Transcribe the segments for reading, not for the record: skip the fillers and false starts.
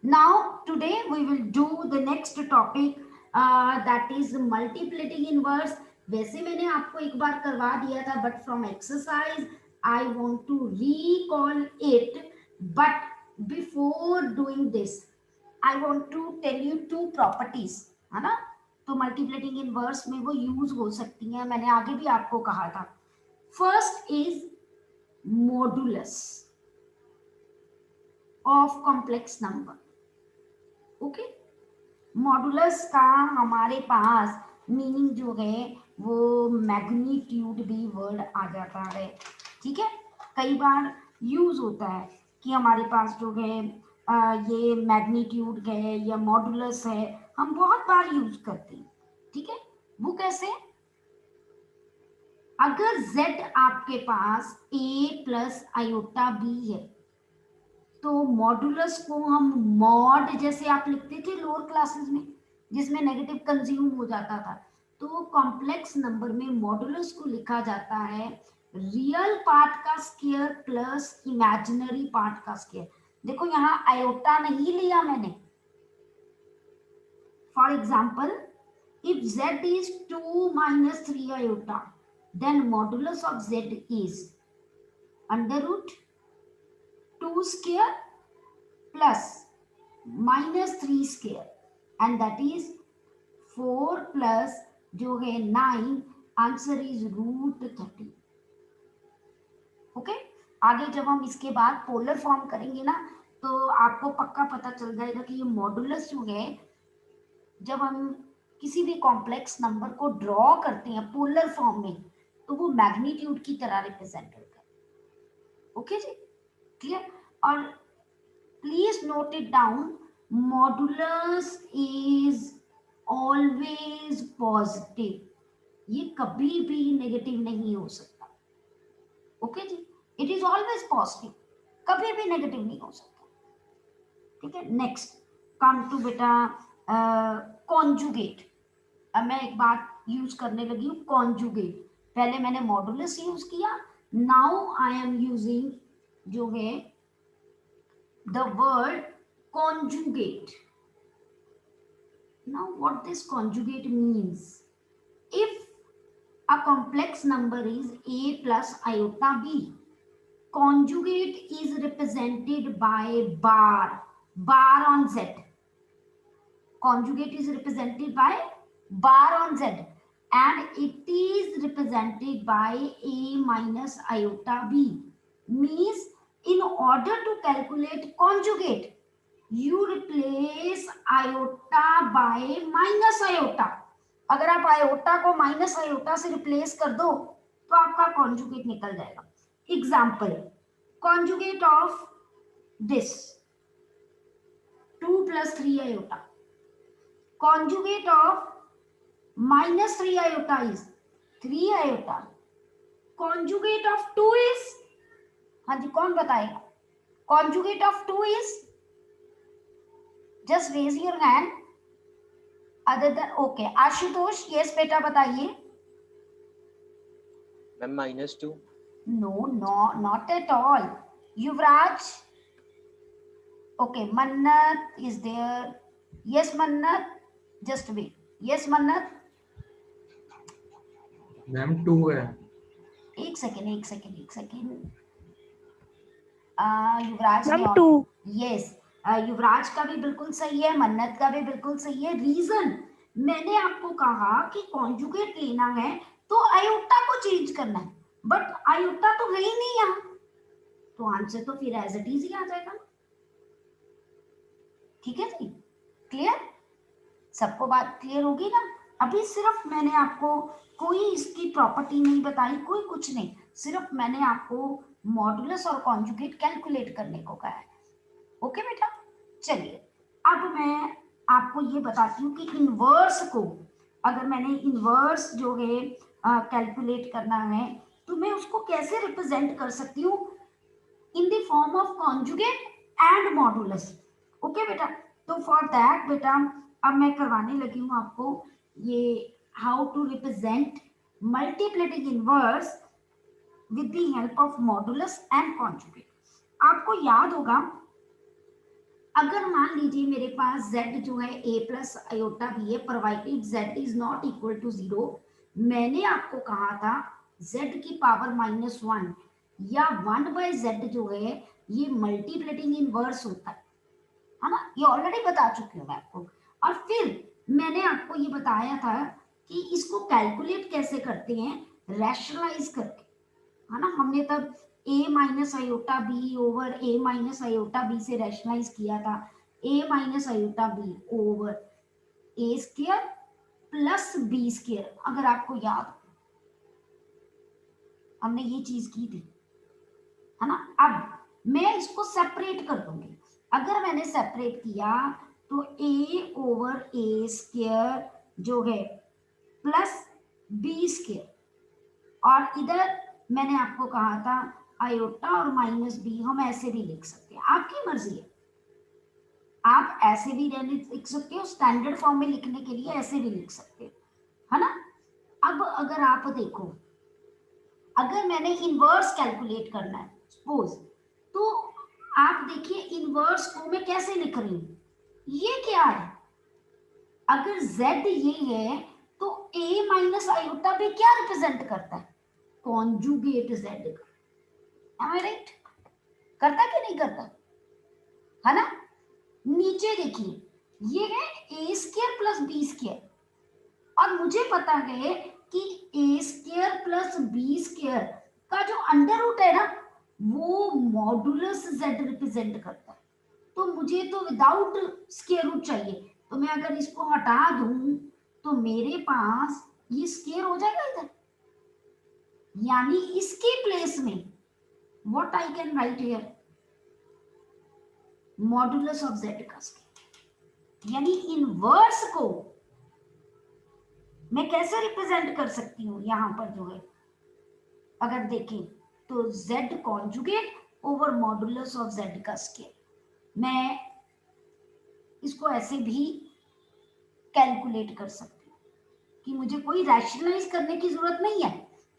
Now, today we will do the next topic that is multiplicating inverse. वैसे मैंने आपको एक बार करवा दिया था, but from exercise I want to recall it. But before doing this, I want to tell you two properties, है ना? तो मल्टीप्लिकेटिंग इनवर्स में वो यूज हो सकती हैं, मैंने आगे भी आपको कहा था. First is modulus of complex number. Okay, modulus का हमारे पास मीनिंग जो है वो मैग्नीट्यूड भी वर्ड आ जाता है. ठीक है, कई बार यूज होता है कि हमारे पास जो है ये मैग्नीट्यूड है या मॉडुलस है, हम बहुत बार यूज करते हैं. ठीक है, वो कैसे? अगर z आपके पास a प्लस आयोटा b है तो मॉडुलस को हम मॉड जैसे आप लिखते थे लोअर क्लासेस में, जिसमें नेगेटिव कंज्यूम हो जाता था, तो कॉम्प्लेक्स नंबर में मॉडुलस को लिखा जाता है रियल पार्ट का स्क्वायर प्लस इमेजिनरी पार्ट का स्क्वायर. देखो यहाँ आयोटा नहीं लिया मैंने. For example, if z is 2 minus 3 iota, then modulus of z is under root 2 square plus minus 3 square, and that is 4 plus जो है 9, आंसर इज रूट 30. ओके, आगे जब हम इसके बाद पोलर फॉर्म करेंगे ना, तो आपको पक्का पता चल जाएगा कि ये मॉडुलस जो है, जब हम किसी भी कॉम्प्लेक्स नंबर को ड्रॉ करते हैं पोलर फॉर्म में, तो वो मैग्नीट्यूड की तरह रिप्रेजेंट होता है. ओके जी, क्लियर? और please note it down, modulus is always positive. ये कभी भी नेगेटिव नहीं हो सकता. ओके जी, इट इज ऑलवेज पॉजिटिव, कभी भी नेगेटिव नहीं हो सकता. ठीक है, नेक्स्ट कम टू बेटा कॉन्जुगेट. अब मैं एक बात यूज करने लगी हूँ, कॉन्जुगेट. पहले मैंने मॉडुलस यूज किया, नाउ आई एम यूजिंग जो है the word conjugate. Now what this conjugate means, if a complex number is a plus iota b, conjugate is represented by bar on z. Conjugate is represented by bar on z, and it is represented by a minus iota b. Means in order to calculate conjugate, you replace iota by minus iota. अगर आप iota को minus iota से replace कर दो तो आपका conjugate निकल जाएगा. Example, conjugate of this 2 plus 3 iota, conjugate of minus 3 iota is 3 iota, conjugate of 2 is, हाँ जी कौन बताएगा? conjugate of 2 is, just raise your hand. other than okay, Ashutosh, yes बेटा बताइए. Ma'am -2. No, not at all. Yuvraj, okay, Mannat is there. Yes Mannat, just wait. Yes Mannat, ma'am 2 है. एक second. युवराज ने, 2. Yes, युवराज का भी बिल्कुल सही है, मन्नत का भी बिल्कुल सही है. रीजन, मैंने आपको कहा कि कॉन्जुगेट लेना है तो आयोटा को चेंज करना है, बट आयोटा तो है ही नहीं यहाँ, तो आंसर तो फिर एज इट इज ही आ जाएगा. ठीक है जी, क्लियर? सबको बात क्लियर होगी ना? अभी सिर्फ मैंने आपको कोई इसकी प्रॉपर्टी नहीं बताई, कोई कुछ नहीं, सिर्फ मैंने आपको मॉडुलस और कॉन्जुगेट कैलकुलेट करने को कहा है. ओके बेटा, चलिए अब मैं आपको ये बताती हूँ कि इनवर्स को, अगर मैंने इनवर्स जो है कैलकुलेट करना है तो मैं उसको कैसे रिप्रेजेंट कर सकती हूँ in the form of conjugate and modulus. Okay बेटा, तो फॉर दैट बेटा अब मैं करवाने लगी हूँ आपको ये how to represent multiplicating inverse with the help of modulus and conjugate. आपको याद होगा अगर मान लीजिए मेरे पास z जो है a प्लस आयोटा बी है, provided z is not equal to 0, मैंने आपको कहा था z की पावर -1 या 1/z जो है ये मल्टीप्लेटिंग इनवर्स होता है ना, ये ऑलरेडी बता चुकी हूँ मैं आपको। और फिर मैंने आपको ये बताया था कि इसको कैलकुलेट कैसे करते हैं, रैशनलाइज करके, है ना। हमने तब a minus iota B over a minus iota B से रैशनलाइज किया था, a minus iota B over a square plus B square, अगर आपको याद हो हमने ये चीज की थी, है ना। अब मैं इसको सेपरेट कर दूंगी। अगर मैंने सेपरेट किया तो a ओवर a स्क्वायर जो है प्लस बी स्क्वायर, और इधर मैंने आपको कहा था आयोटा और माइनस बी हम ऐसे भी लिख सकते हैं, आपकी मर्जी है। आप ऐसे भी लिख सकते हो, स्टैंडर्ड फॉर्म में लिखने के लिए ऐसे भी लिख सकते हो, है ना। अब अगर आप देखो, अगर मैंने इनवर्स कैलकुलेट करना है सपोज, तो आप देखिए इनवर्स को मैं कैसे लिख रही हूं, ये क्या है, अगर z ये है तो a माइनस आयोटा भी क्या रिप्रेजेंट करता है, कॉन्जुगेट z का, एम आई राइट, करता कि नहीं करता, है ना। नीचे देखिए ये है ए स्क्वायर प्लस बी स्क्वायर, और मुझे पता है कि ए स्क्वायर प्लस बी स्क्वायर का जो अंडर रूट है ना वो मॉडुलस जेड रिप्रेजेंट करता है, तो मुझे तो विदाउट स्क्वायर रूट चाहिए, तो मैं अगर इसको हटा दूं तो मेरे पास ये स्क्वायर हो जाएगा इधर, यानी इसके प्लेस में what I can write here, modulus of Z का स्क्वायर, यानी इनवर्स को मैं कैसे रिप्रेजेंट कर सकती हूँ यहां पर जो है, अगर देखें तो z conjugate over modulus of z का स्क्वायर, मैं इसको ऐसे भी कैलकुलेट कर सकती हूँ कि मुझे कोई रैशनलाइज करने की जरूरत नहीं है।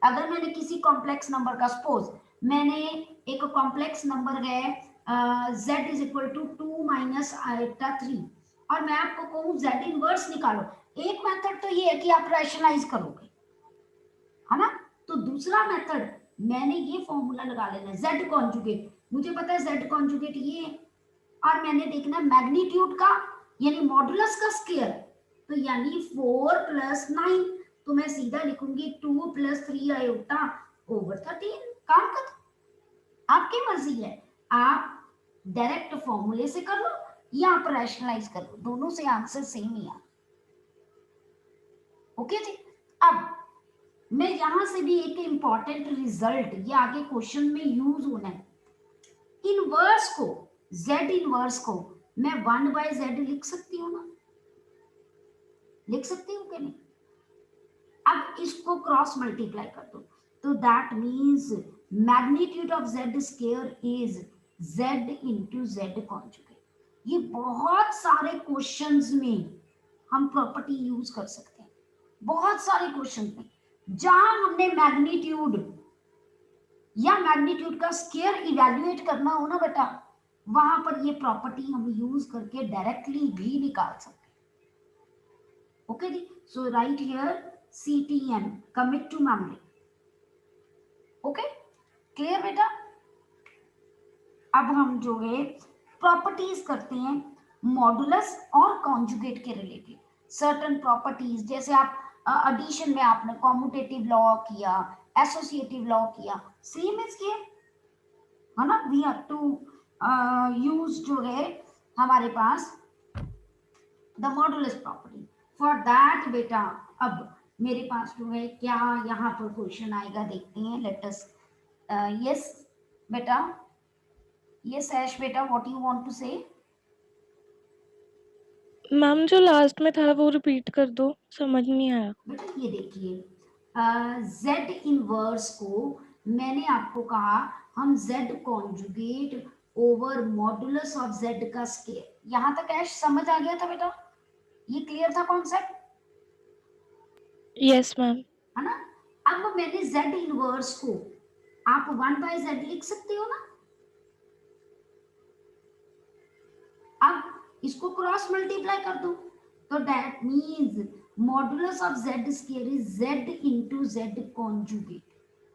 अगर मैंने किसी कॉम्प्लेक्स नंबर का सपोज मैंने एक कॉम्प्लेक्स नंबर है z is equal to 2 minus iota 3, और मैं आपको कहूँ z इनवर्स निकालो, एक मेथड तो ये है कि आप रैशनलाइज करोगे, है ना। तो दूसरा मेथड मैंने ये फॉर्मूला लगा लेना, z कॉन्जुगेट, मुझे पता है z कॉन्जुगेट ये है, और मैंने देखना मैग्नीट्यूड का यानी मॉडुलस का स्क्वायर, तो यानी 4 प्लस 9, तो मैं सीधा लिखूंगी 2 प्लस 3 आयोटा ओवर 13, काम खत्म। आपकी मर्जी है, आप डायरेक्ट फॉर्मूले से कर लो या आप रैशनलाइज कर लो, दोनों से आंसर सेम ही आ। ओके जी। अब मैं यहां से भी एक इंपॉर्टेंट रिजल्ट ये आगे क्वेश्चन में यूज होना है, इनवर्स को z इनवर्स को मैं 1/z लिख सकती हूँ ना, लिख सकती हूँ कि नहीं। अब इसको क्रॉस मल्टीप्लाई कर दो, तो that means magnitude of z square is z into Z conjugate. ये बहुत सारे क्वेश्चंस में हम प्रॉपर्टी यूज कर सकते हैं, बहुत सारे क्वेश्चन में जहां हमने मैग्नीट्यूड या मैग्नीट्यूड का स्क्वायर इवैल्यूएट करना हो ना बेटा, वहां पर ये प्रॉपर्टी हम यूज करके डायरेक्टली भी निकाल सकते हैं। ओके जी, so right here CTM, commit to memory. Okay, clear बेटा। अब हम जो है प्रॉपर्टीज करते हैं मॉडुलस और कॉन्जुगेट के रिलेटेड सर्टेन प्रॉपर्टीज, जैसे आप एडिशन में आपने कॉम्यूटेटिव लॉ किया, एसोसिएटिव लॉ किया, सेम इज किया, है ना। वी हैव टू यूज जो है हमारे पास the modulus property for that बेटा। अब मेरे पास जो है क्या यहाँ पर क्वेश्चन आएगा, देखते हैं, लेट अस यस बेटा, यस ऐश बेटा, व्हाट यू वांट टू से। मैम जो लास्ट में था वो रिपीट कर दो, समझ नहीं आया। बेटा ये देखिए z इनवर्स को मैंने आपको कहा हम z conjugate over modulus of z का स्क्वायर, यहां तक ऐश समझ आ गया था बेटा, ये क्लियर था कॉन्सेप्ट, यस मैम। है ना। अब मैंने z इनवर्स को आप 1/z लिख सकते हो ना, अब इसको क्रॉस मल्टीप्लाई कर दो, तो that means modulus of Z square is Z into Z conjugate.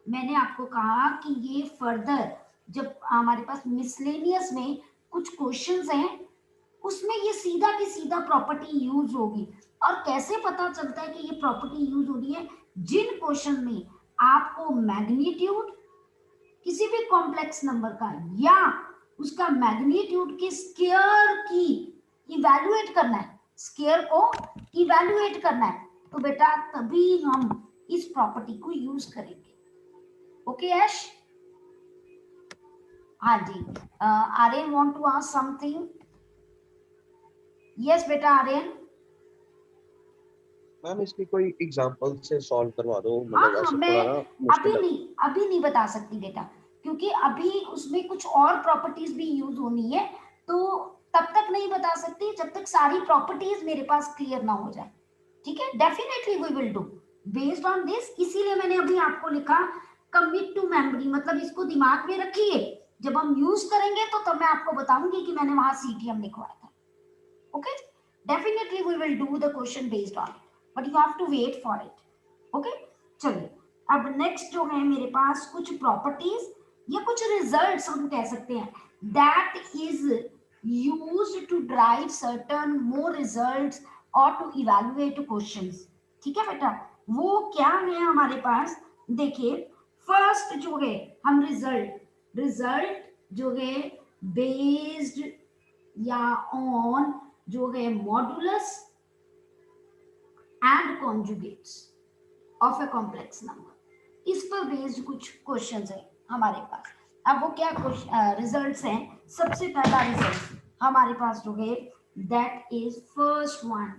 मैंने आपको कहा कि ये फर्दर जब हमारे पास मिसलेनियस में कुछ क्वेश्चंस हैं उसमें ये सीधा की सीधा प्रॉपर्टी यूज होगी। और कैसे पता चलता है कि ये प्रॉपर्टी यूज हो रही है? जिन क्वेश्चन में आपको मैग्नीट्यूड किसी भी कॉम्प्लेक्स नंबर का या उसका मैग्नीट्यूड के स्क्वायर की इवैल्यूएट करना है, स्क्वायर को इवैल्यूएट करना है, तो बेटा तभी हम इस प्रॉपर्टी को यूज करेंगे। ओके यश? हाँ जी, Aryan want to ask something? Yes बेटा आर्यन। मैम इसकी कोई एग्जांपल से सॉल्व करवा दो, हाँ मतलब हाँ, ऐसे मैं थोड़ा ना मुश्किल है। अभी नहीं बता सकती बेटा, क्योंकि अभी उसमें कुछ और प्रॉपर्टीज भी यूज होनी है, तो तब तक नहीं बता सकती जब तक सारी प्रॉपर्टीज मेरे पास क्लियर ना हो जाए। ठीक है, definitely we will do based on this. इसीलिए मैंने अभी आपको लिखा कमिट टू मेमोरी, मतलब इसको दिमाग में रखिए, जब हम यूज करेंगे तो तब मैं आपको बताऊंगी कि मैंने वहां सीटीएम लिखवाया था। Okay, definitely we will do the question based on, but you have to wait for it. Okay, चलिए अब नेक्स्ट जो है मेरे पास कुछ प्रॉपर्टीज या कुछ रिजल्ट्स हम कह सकते हैं, that is used to drive certain more results और टू इवैल्यूएट क्वेश्चंस। ठीक है बेटा, वो क्या है हमारे पास? देखिए फर्स्ट जो है हम रिजल्ट जो है बेस्ड या ऑन जो है modulus and conjugates of a complex number, इस पर बेस्ड कुछ क्वेश्चंस है हमारे पास। अब वो क्या रिजल्ट्स हैं? सबसे पहला रिजल्ट हमारे पास जो है that is first one,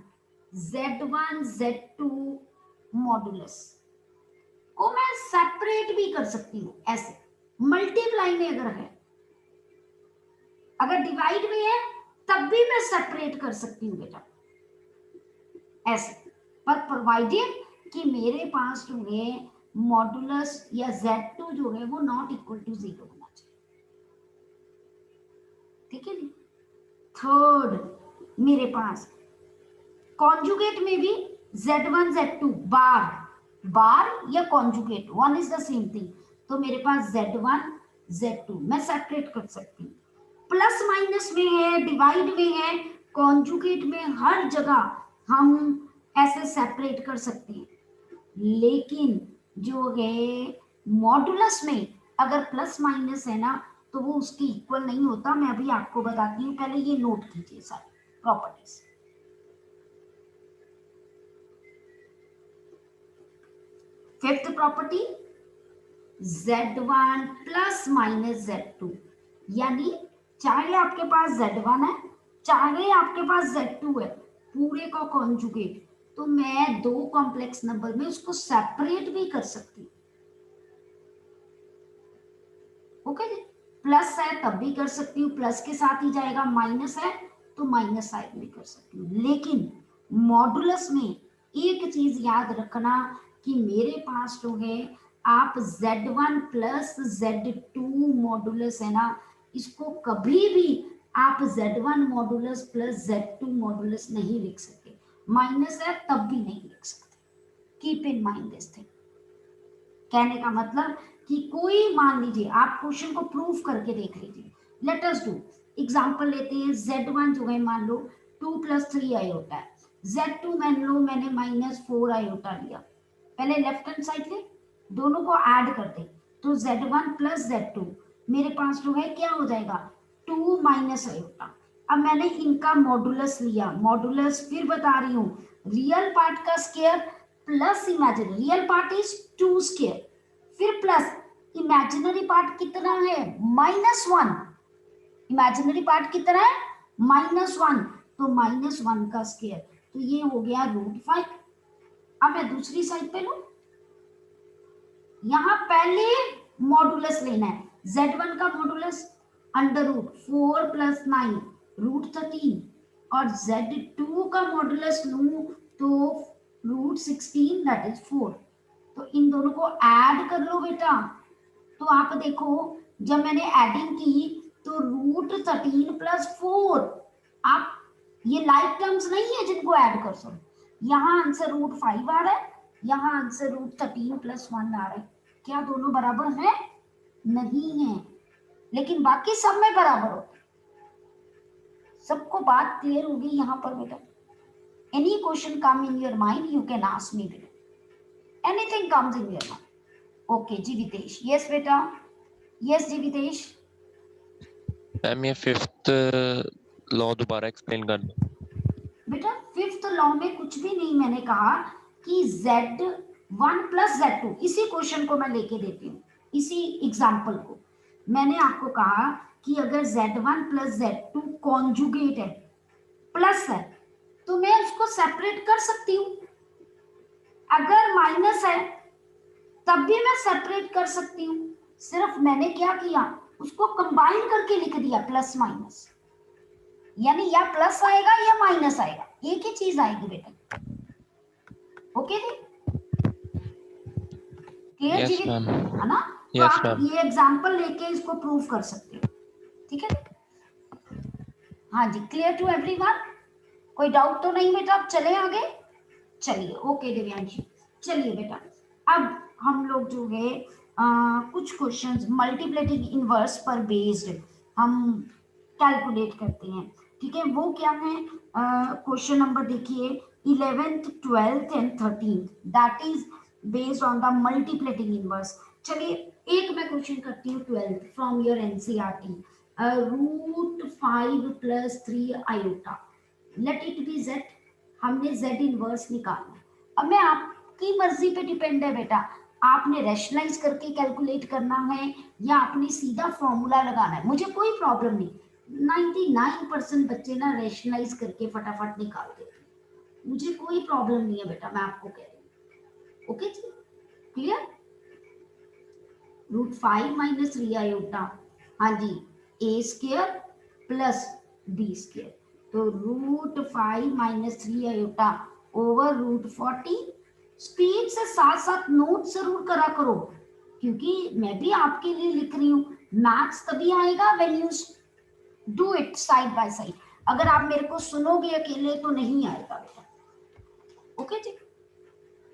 Z1 Z2 modulus को मैं सेपरेट भी कर सकती हूँ ऐसे, मल्टीप्लाई में अगर है, अगर डिवाइड में है तब भी मैं सेपरेट कर सकती हूँ बेटा ऐसे, पर प्रोवाइडेड कि मेरे पास जो है मॉडुलस या Z2 जो है वो नॉट इक्वल टू 0 होना चाहिए। ठीक है जी। थर्ड मेरे पास कॉन्जुगेट में भी Z1 Z2 बार या conjugate one is the same thing, तो मेरे पास Z1 Z2 मैं सेपरेट कर सकती हूँ। प्लस माइनस में है, डिवाइड में है, कॉन्जुगेट में, हर जगह हम ऐसे सेपरेट कर सकते हैं। लेकिन जो है मॉडुलस में अगर प्लस माइनस है ना तो वो उसके इक्वल नहीं होता। मैं अभी आपको बताती हूँ, पहले ये नोट कीजिए सारी properties. Fifth property Z1 plus minus Z2, यानी चाहे आपके पास Z1 है चाहे आपके पास Z2 है, पूरे का कॉन्जुगेट, तो मैं दो कॉम्प्लेक्स नंबर में उसको सेपरेट भी कर सकती हूँ। ओके जी, प्लस है तब भी कर सकती हूँ, प्लस के साथ ही जाएगा, माइनस है तो माइनस साइड में कर सकती हूँ। लेकिन मॉडुलस में एक चीज याद रखना कि मेरे पास जो है आप Z1 प्लस Z2 मॉडुलस है ना, इसको कभी भी आप Z1 modulus plus Z2 modulus नहीं लिख सकते, माइनस है तब भी नहीं लिख सकते। Keep in mind this thing. कहने का मतलब कि कोई, मान लीजिए आप क्वेश्चन को प्रूफ करके देख लीजिए, लेट अस डू एग्जांपल लेते हैं। Z1 जो है मान लो 2 + 3 आयोटा है, Z2 मान लो मैंने -4 आयोटा लिया। पहले लेफ्ट हैंड साइड ले, दोनों को ऐड कर दे, तो Z1 + Z2 मेरे पास जो है क्या हो जाएगा 2 - आयोटा। अब मैंने इनका मॉडुलस लिया, मॉडुलस फिर बता रही हूँ, रियल पार्ट का square plus imaginary, real part is 2 square, फिर प्लस इमेजिनरी पार्ट कितना है -1, इमेजिनरी पार्ट कितना है -1, तो -1 का स्क्वायर, तो ये हो गया √5। अब मैं दूसरी साइड पे लू, यहां पहले मॉडुलस लेना है, Z1 का मॉडुलस √4 + 9 √13, और Z2 का मॉडुलस लूं तो √16 दैट इज 4। तो इन दोनों को ऐड कर लो बेटा, तो आप देखो जब मैंने एडिंग की तो √13 + 4 आप ये लाइक टर्म्स नहीं है जिनको ऐड कर सको। यहाँ आंसर √5 आ रहा है, यहाँ आंसर √13 + 1 आ रहा है। क्या दोनों बराबर है? नहीं है, लेकिन बाकी सब में बराबर होते। सबको बात क्लियर होगी यहाँ पर बेटा? Any question come in your mind you can ask me बेटा, anything comes in your mind. Okay जी विदेश, यस बेटा, यस जी विदेश। मैम ये फिफ्थ लॉ दोबारा एक्सप्लेन कर दो। बेटा फिफ्थ लॉ में कुछ भी नहीं, मैंने कहा कि Z1 + Z2, इसी क्वेश्चन को मैं लेके देती हूँ, इसी एग्जाम्पल को। मैंने आपको कहा कि अगर Z1 + Z2 कॉन्जुगेट है, प्लस है, तो मैं उसको सेपरेट कर सकती हूँ। अगर माइनस है तब भी मैं सेपरेट कर सकती हूँ। सिर्फ मैंने क्या किया, उसको कंबाइन करके लिख दिया प्लस माइनस, यानी या प्लस आएगा या माइनस आएगा, एक ही चीज आएगी बेटा। ओके जी, क्लियर जी, यस मैम, है ना? तो यस आप मैम। ये एग्जांपल लेके इसको प्रूव कर सकते हो, ठीक है? हाँ जी, क्लियर टू एवरीवन? कोई डाउट तो नहीं बेटा? अब चले आगे, चलिए। ओके दिव्यांशी, चलिए बेटा, अब हम लोग जो है कुछ क्वेश्चंस मल्टीप्लिकेटिव इनवर्स पर बेस्ड हम कैलकुलेट करते हैं, ठीक है? वो क्या है? क्वेश्चन नंबर देखिए 11th 12th and 13th, that is based on the multiplicative inverse. चलिए एक मैं क्वेश्चन करती हूँ 12th from your NCERT, √5 + 3 iota, let it be Z। हमने Z इनवर्स निकालना है। अब मैं आपकी मर्जी पे डिपेंड है बेटा, आपने रैशनलाइज करके कैलकुलेट करना है या आपने सीधा फॉर्मूला लगाना है, मुझे कोई प्रॉब्लम नहीं। 99% बच्चे ना रैशनलाइज करके फटाफट निकाल देते हैं, मुझे कोई प्रॉब्लम नहीं है बेटा, मैं आपको कह रही हूँ। ओके जी, क्लियर? √5 - 3 आयोटा, हाँ जी, A² + B², तो √5 - 3 आयोटा ओवर √40। स्पीड से साथ साथ नोट जरूर करा करो, क्योंकि मैं भी आपके लिए लिख रही हूँ। मैथ्स तभी आएगा when you do it side by side. अगर आप मेरे को सुनोगे अकेले तो नहीं आएगा बेटा। ओके जी,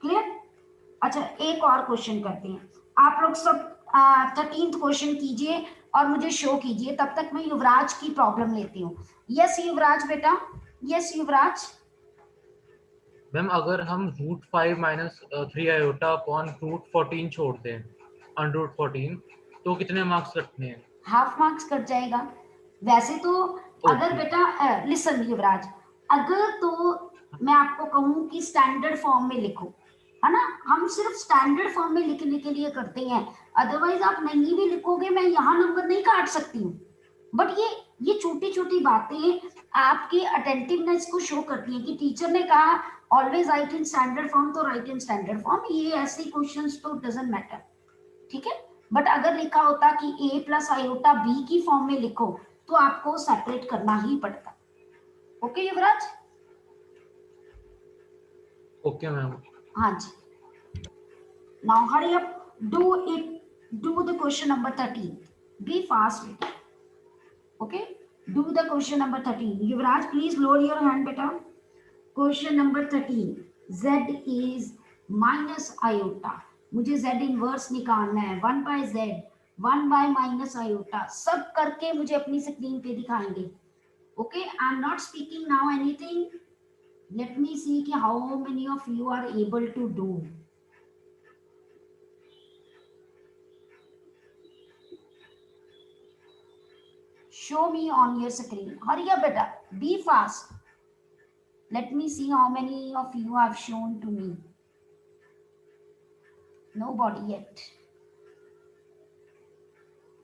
क्लियर? अच्छा एक और क्वेश्चन करते हैं, आप लोग सब 13th क्वेश्चन कीजिए और मुझे शो कीजिए, तब तक मैं युवराज की प्रॉब्लम लेती हूँ। यस युवराज बेटा, यस युवराज। मैम अगर हम √5 - 3 आयोटा अपॉन √14 छोड़ दें, √14, तो कितने मार्क्स रखने हैं? हाफ मार्क्स कट जाएगा वैसे तो। अगर ओके। बेटा लिसन युवराज, अगर तो मैं आपको कहूँ कि स्टैंडर्ड फॉर्म में लिखो, है ना? हम सिर्फ स्टैंडर्ड फॉर्म में लिखने के लिए करते हैं, अदरवाइज आप नहीं भी लिखोगे मैं यहाँ नंबर नहीं काट सकती हूँ। बट ये छोटी छोटी बातें आपके अटेंटिवनेस को शो करती हैं कि टीचर ने कहा always right in standard form, तो राइट इन स्टैंडर्ड फॉर्म। ये ऐसे क्वेश्चंस तो डजंट मैटर, ठीक है? बट अगर लिखा होता कि A + आयोटा B की फॉर्म में लिखो, तो आपको सेपरेट करना ही पड़ता। ओके युवराज? Okay ma'am. हाँ जी, now hurry up, do it, do the question number 13, be fast बेटा। Okay, do the question number 13। Yuvraj please lower your hand बेटा। Question number 13, Z is minus iota, मुझे Z इनवर्स निकालना है। 1/Z, 1/- iota, सब करके मुझे अपनी स्क्रीन पे दिखाएंगे। Okay, I am not speaking now anything, let me see कि how many of you are able to do. Show me on your screen. Hurry up, beta. Be fast. Let me see how many of you have shown to me. Nobody yet.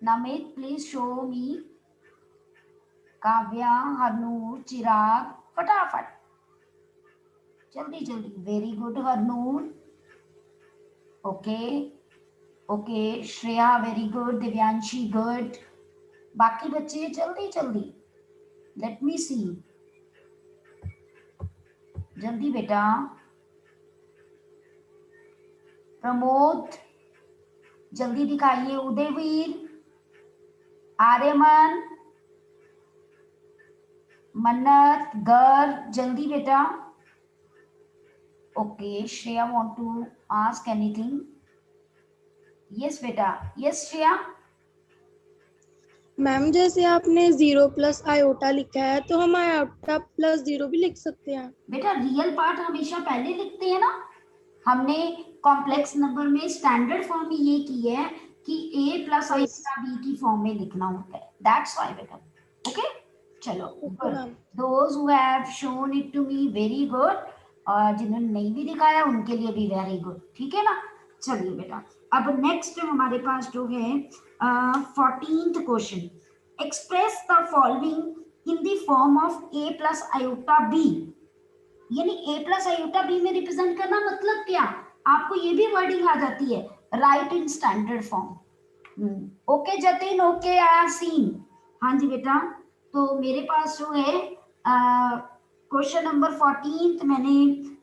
Namit, please show me. Kavya, Harnoor, Chirag, फटाफट, जल्दी जल्दी। Very good Harnoor, okay okay. Shreya very good, Divyanshi good, बाकी बच्चे जल्दी जल्दी। Late me सी, जल्दी बेटा। प्रमोद जल्दी दिखाइए, उदयवीर, आर्यमन, मन्नत, गर, जल्दी बेटा. Okay, Shreya want to ask anything? Yes बेटा. Yes Shreya. मैम जैसे आपने 0 प्लस आयोटा लिखा है तो हम आयोटा प्लस 0 भी लिख सकते हैं. बेटा रियल पार्ट हमेशा पहले लिखते हैं ना. हमने कॉम्प्लेक्स नंबर में स्टैंडर्ड फॉर्म में ये की है कि a प्लस आयोटा b की फॉर्म में लिखना होता है. दैट्स व्हाई बेटा. ओके चलो good. Ma'am. Those who have shown it to me very good, और जिन्होंने नहीं भी दिखाया उनके लिए भी वेरी गुड. ठीक है ना. चलिए बेटा अब नेक्स्ट हमारे पास जो है 14th question. Express the following in the form of a plus iota b. यानी a प्लस आयोटा b में रिप्रेजेंट करना मतलब क्या, आपको ये भी वर्डिंग आ जाती है, right in standard form. Okay Jatin, okay I have seen. हाँ जी बेटा. तो मेरे पास जो है क्वेश्चन नंबर 14 मैंने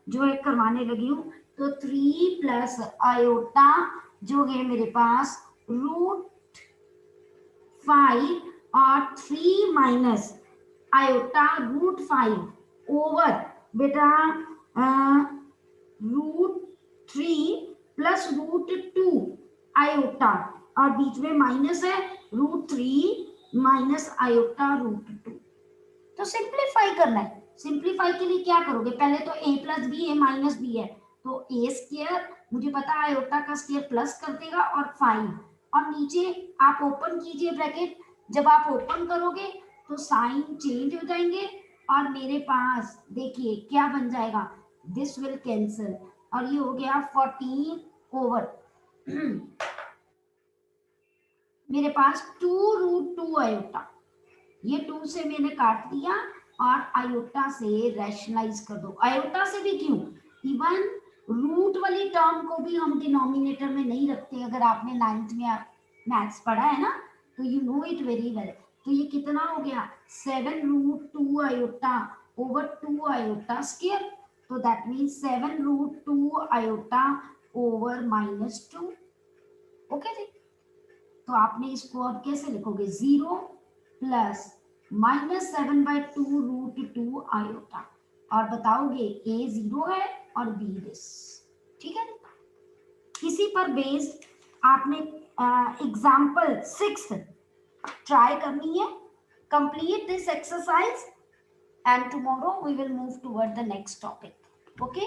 जो है करवाने लगी हूँ. तो 3 प्लस आयोटा जो है मेरे पास रूट 5 और 3 माइनस आयोटा रूट 5 ओवर बेटा रूट 3 प्लस रूट 2 आयोटा, और बीच में माइनस है रूट 3 माइनस आयोटा रूट 2. तो सिंप्लीफाई करना है. सिंप्लीफाई के लिए क्या करोगे, पहले तो a प्लस बी है माइनस बी है, तो a स्क्वायर मुझे पता है आयोटा का स्क्वायर प्लस कर देगा और 5, और नीचे आप ओपन कीजिए ब्रैकेट. जब आप ओपन करोगे तो साइन चेंज हो जाएंगे और मेरे पास देखिए क्या बन जाएगा, दिस विल कैंसिल और ये हो गया 14 ओवर मेरे पास 2 रूट 2 आयोटा. ये 2 से मैंने काट दिया और आयोटा से रैशनलाइज कर दो. आयोटा से भी क्यों, इवन रूट वाली टर्म को भी हम डिनोमिनेटर में नहीं रखते. अगर आपने 9th में मैथ्स पढ़ा है ना तो you know it very well. तो ये कितना हो गया 7 root 2 iota over 2 iota square. तो that means 7 root 2 iota over -2. Okay जी. तो आपने इसको अब कैसे लिखोगे, 0 प्लस -7/2 रूट 2 आयोटा, और बताओगे a 0 है और b दिस. ठीक है. इसी पर बेस्ड आपने एग्जाम्पल 6 ट्राई करनी है. Complete this exercise and tomorrow we will move toward the next topic. Okay,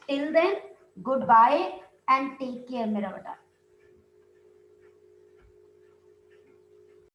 till then goodbye and take care मेरा बेटा.